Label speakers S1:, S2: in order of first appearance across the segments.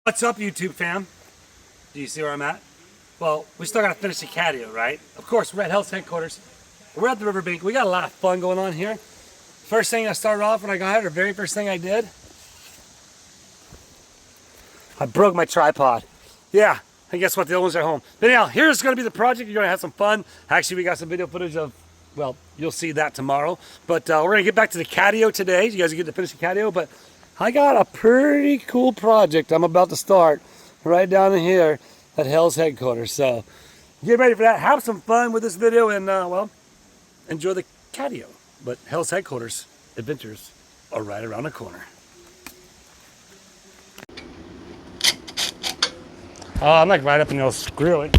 S1: What's up, YouTube fam? Do you see where I'm at? Well, we still gotta finish the Catio, right? Of course, we're at Hales headquarters. We're at the riverbank. We got a lot of fun going on here. First thing I started off when I got here, the very first thing I did, I broke my tripod. Yeah, and guess what? The other ones are home. But anyhow, here's gonna be the project. You're gonna have some fun. Actually, we got some video footage of, well, you'll see that tomorrow. But we're gonna get back to the Catio today. You guys get to finish the Catio, but I got a pretty cool project I'm about to start right down in here at Hales headquarters. So get ready for that. Have some fun with this video and, well, enjoy the Catio. But Hales headquarters adventures are right around the corner. Oh, I'm like right up in those screw it.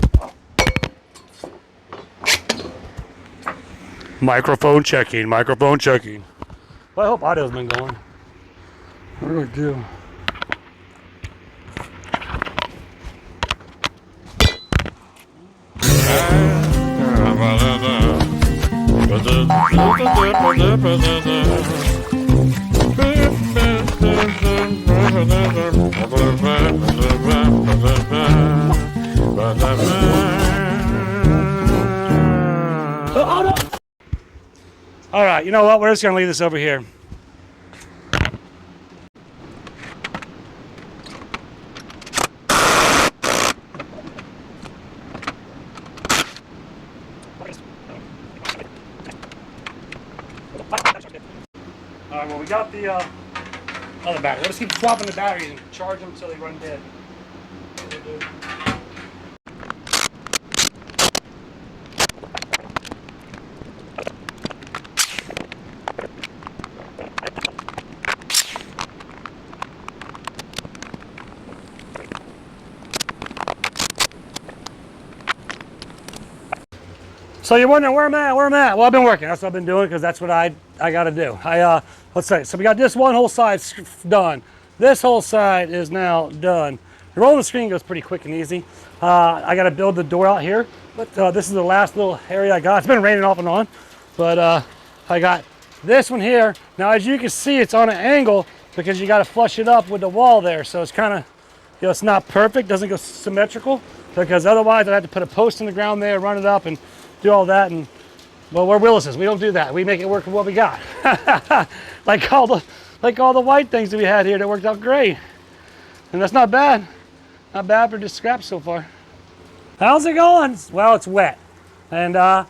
S1: Microphone checking, microphone checking. Well, I hope audio's been going. What do I do? All right, you know what? We're just gonna leave this over here. All right, well, we got the other battery. We'll just keep swapping the batteries and charge them until they run dead. So you're wondering where I'm at? Well, I've been working. That's what I've been doing because that's what I got to do. Let's say, so we got this one whole side done. This whole side is now done. The rolling the screen goes pretty quick and easy. I got to build the door out here, but this is the last little area I got. It's been raining off and on, but I got this one here. Now, as you can see, it's on an angle because you got to flush it up with the wall there. So it's kind of, you know, it's not perfect, doesn't go symmetrical because otherwise I'd have to put a post in the ground there, run it up and do all that. And well, we're Willis's. We don't do that. We make it work with what we got. like all the white things that we had here that worked out great. And that's not bad. Not bad for just scraps so far. How's it going? Well, it's wet. And well,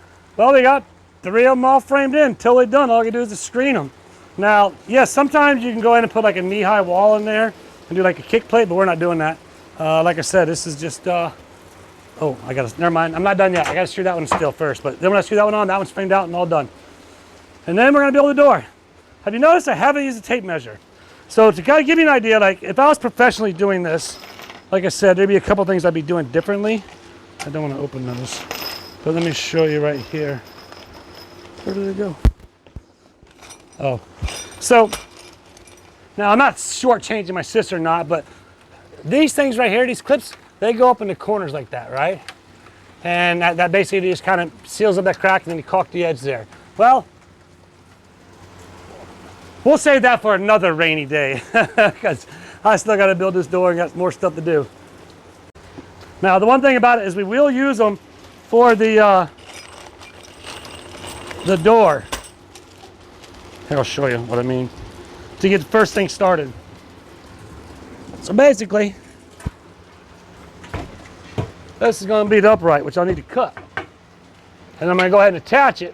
S1: we got 3 of them all framed in. Totally done. All you do is just screen them. Now, yes, sometimes you can go in and put like a knee-high wall in there and do like a kick plate, but we're not doing that. Like I said, this is just oh, never mind. I'm not done yet. I gotta screw that one still first. But then when I screw that one on, that one's framed out and all done. And then we're gonna build the door. Have you noticed I haven't used a tape measure? So to kind of give you an idea, like if I was professionally doing this, like I said, there'd be a couple things I'd be doing differently. I don't want to open those, but let me show you right here. Where did it go? Oh, so now I'm not shortchanging my sister or not, but these things right here, these clips, they go up in the corners like that, right? And that basically just kind of seals up that crack and then you caulk the edge there. Well, we'll save that for another rainy day because I still got to build this door and got more stuff to do. Now, the one thing about it is we will use them for the door. Here, I'll show you what I mean to get the first thing started. So basically, this is going to be the upright, which I'll need to cut. And I'm going to go ahead and attach it,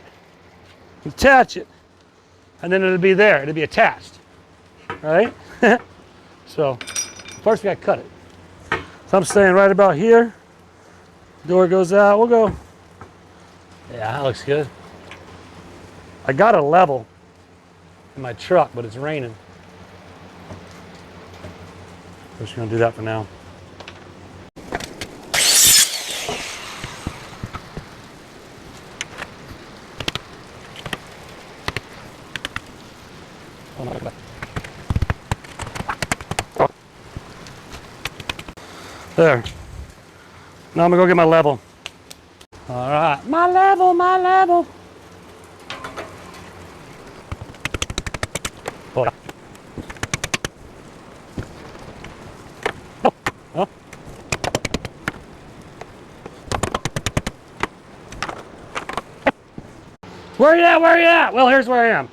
S1: and then it'll be there. It'll be attached, right? So first we got to cut it. So I'm staying right about here. Door goes out. We'll go. Yeah, that looks good. I got a level in my truck, but it's raining. I'm just going to do that for now. There. Now I'm gonna go get my level. All right, my level, my level. Hold on. Oh. Huh? Where you at? Where you at? Well, here's where I am.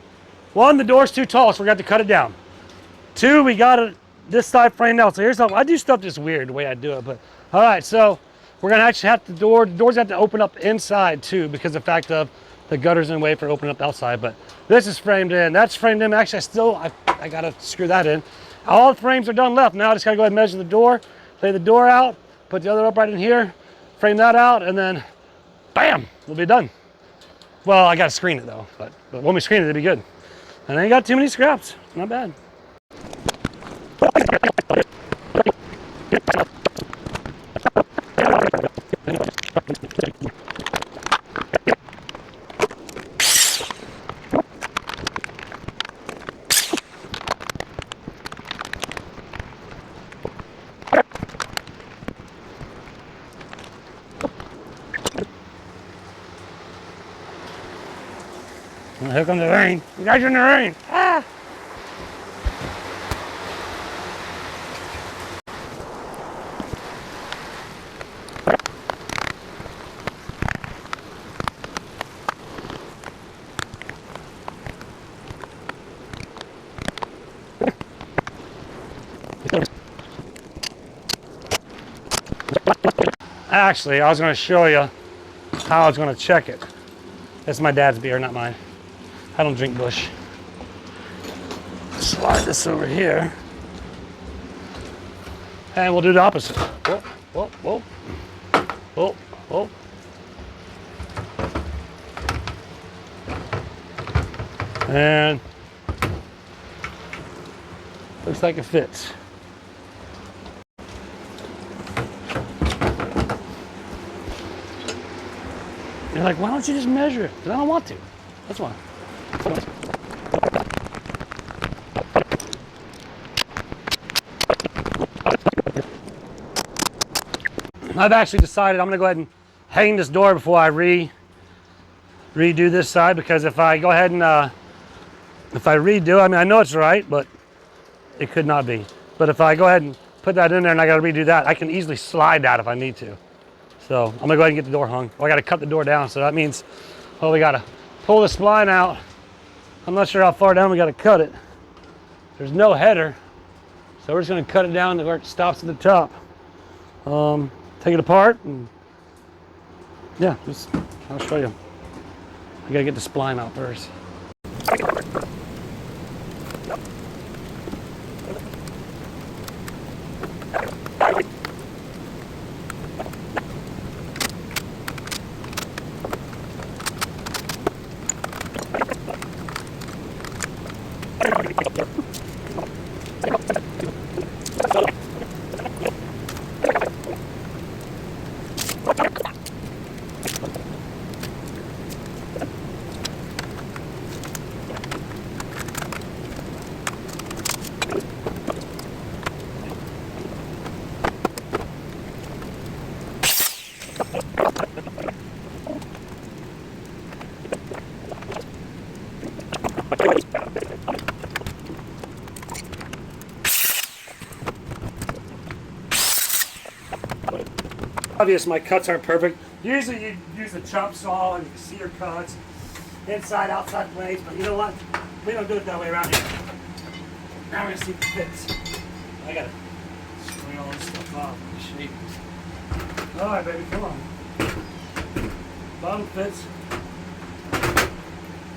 S1: One, the door's too tall, so we got to cut it down. Two, we got it this side framed out. So here's how I do stuff just weird the way I do it. But all right, so we're gonna actually have the doors have to open up inside too, because of the fact of the gutter's in the way for opening up outside. But this is framed in. That's framed in. Actually, I gotta screw that in. All the frames are done left. Now I just gotta go ahead and measure the door, lay the door out, put the other upright in here, frame that out, and then bam, we'll be done. Well, I gotta screen it though, but when we screen it, it'll be good. And I ain't got too many scraps. Not bad. Well, here comes the rain. You guys are in the rain. Ah! Actually, I was going to show you how I was going to check it. That's my dad's beer, not mine. I don't drink Bush. Slide this over here. And we'll do the opposite. Whoa, whoa, whoa. Whoa, whoa. And looks like it fits. You're like, why don't you just measure it? Because I don't want to. That's why. I've actually decided I'm going to go ahead and hang this door before I redo this side, because if I go ahead and if I redo, I mean, I know it's right, but it could not be. But if I go ahead and put that in there and I got to redo that, I can easily slide that if I need to. So I'm going to go ahead and get the door hung. Well, I got to cut the door down, so that means, well, we got to pull the spline out. I'm not sure how far down we got to cut it. There's no header, so we're just going to cut it down to where it stops at the top. Take it apart, and yeah, I'll show you. I got to get the spline out first. Obvious, my cuts aren't perfect. Usually you use a chop saw and you can see your cuts, inside, outside blades, but you know what? We don't do it that way around here. Now we're gonna see if it fits. I gotta screw all this stuff off. All right, baby, come on. Bottom fits.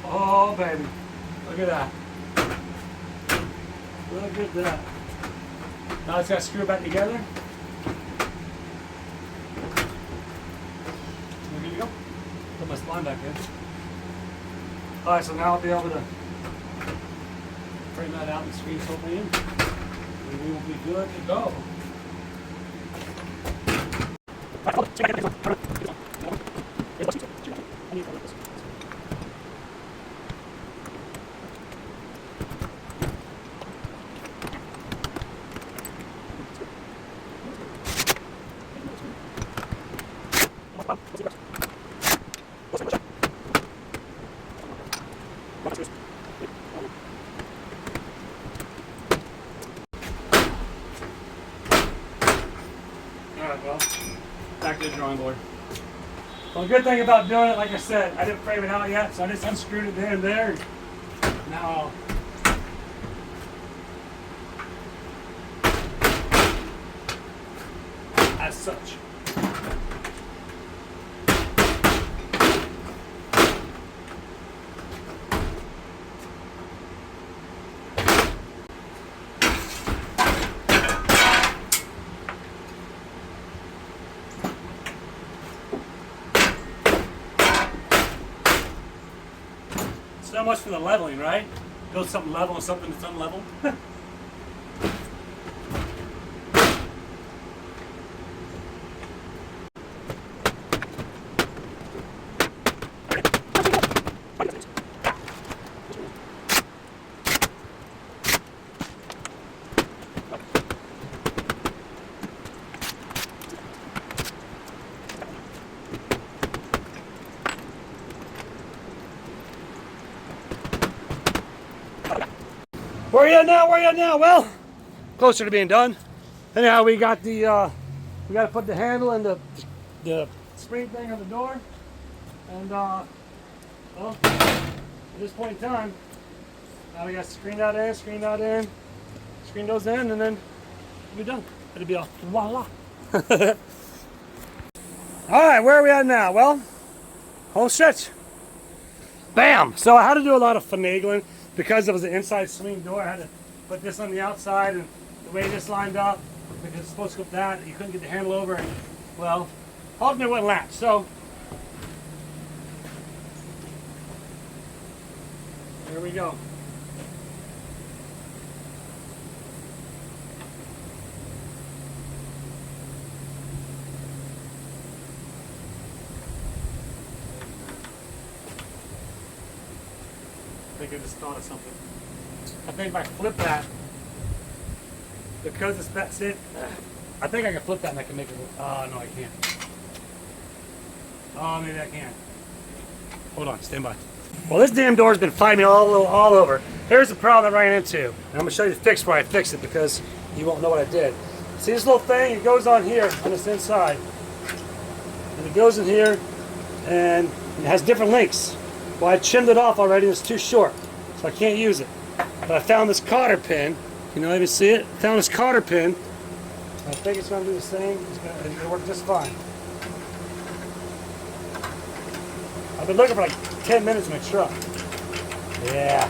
S1: Oh, baby, look at that. Look at that. Now it's gotta screw it back together. Put my spline back in. Alright, so now I'll be able to frame that out and screen something in. And we will be good to go. Alright, well, back to the drawing board. Well, the good thing about doing it, like I said, I didn't frame it out yet, so I just unscrewed it there and there. Now as such. So much for the leveling, right? Build something level and something that's unlevel. Where you at now? Where you at now? Well, closer to being done. Anyhow, we got the we got to put the handle and the spring thing on the door, and well, at this point in time, now we got screen that in, screen that in, screen those in, and then we'll be done. It'll be a voila. All right, where are we at now? Well, home stretch. Bam! So I had to do a lot of finagling. Because it was an inside swing door, I had to put this on the outside, and the way this lined up, because it's supposed to go up that, you couldn't get the handle over, and, well, alternate wouldn't latch, so there we go. I think I just thought of something. I think if I flip that, because that's it, I think I can flip that and I can make it. Oh, no, I can't. Oh, maybe I can. Hold on, stand by. Well, this damn door's been fighting me all over. Here's the problem I ran into. And I'm going to show you the fix where I fixed it because you won't know what I did. See this little thing? It goes on here on this inside. And it goes in here and it has different lengths. Well, I trimmed it off already, it's too short, so I can't use it. But I found this cotter pin. Can you even see it? I found this cotter pin. I think it's going to do the same. It's going to work just fine. I've been looking for like 10 minutes in my truck. Yeah.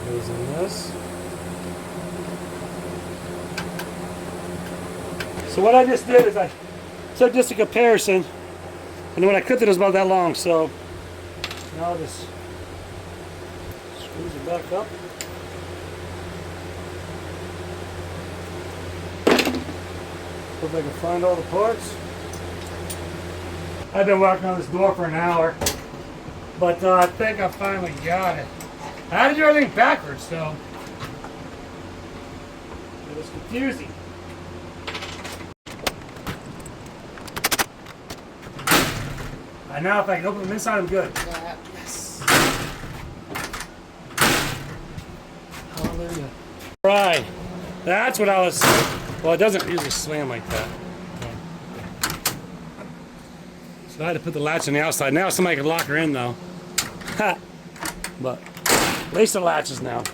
S1: Goes in this. So what I just did is I took just a comparison. And when I clipped it, it was about that long, so now I'll just squeeze it back up. Hope I can find all the parts. I've been working on this door for an hour, but I think I finally got it. I had to do everything backwards, so it was confusing. And now if I can open them inside, I'm good. Yes. Hallelujah. Right. That's what I was... Well, it doesn't usually slam like that. So I had to put the latch on the outside. Now somebody can lock her in, though. Ha! But at least the latches now.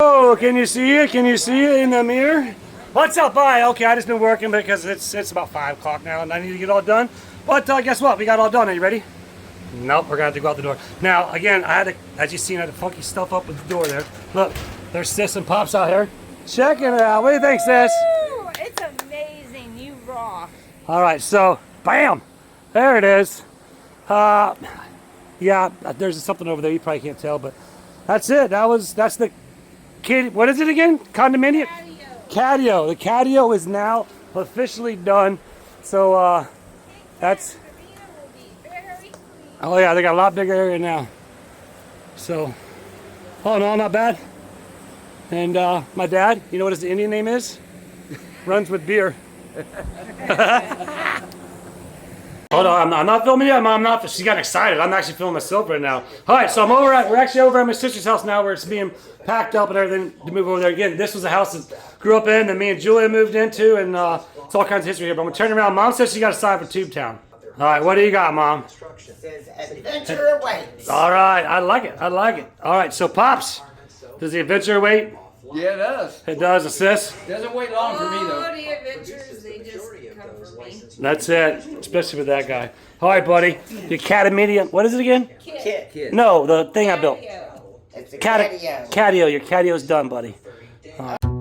S1: Oh, can you see it? Can you see it in the mirror? What's up? Bye. Okay, I just been working because it's about 5 o'clock now and I need to get all done. But guess what? We got all done. Are you ready? Nope, we're gonna have to go out the door. Now, again, I had to, as you seen, I had to funky stuff up with the door there. Look, there's Sis and Pops out here. Check it out. What do you think, Sis?
S2: Woo, it's amazing. You rock.
S1: All right, so bam, there it is. Yeah, there's something over there. You probably can't tell, but that's it. That's the kid. What is it again? Condominium?
S2: Catio.
S1: Catio. The Catio is now officially done. So that's. Oh yeah, they got a lot bigger area now. So, oh no, not bad. And my dad, you know what his Indian name is? Runs with beer. Hold on, I'm not filming yet. I'm not. She got excited. I'm actually filming myself right now. All right, so we're actually over at my sister's house now, where it's being packed up and everything to move over there again. This was a house that grew up in, that me and Julia moved into, and it's all kinds of history here. But I'm gonna turn around. Mom says she got a sign for Tube Town. All right, what do you got, Mom?
S3: It says adventure awaits.
S1: All right, I like it. I like it. All right, so Pops, does the adventure wait?
S4: Yeah, it does.
S1: It does, assist.
S4: Doesn't wait long for me though.
S2: Oh, the adventures, they just come for me.
S1: That's it, especially with that guy. All right, buddy. Your Catio. What is it again?
S3: Kit.
S1: No, the thing I built.
S2: Catio.
S3: It's a
S1: Catio.
S3: Catio.
S1: Your Catio's done, buddy. All right.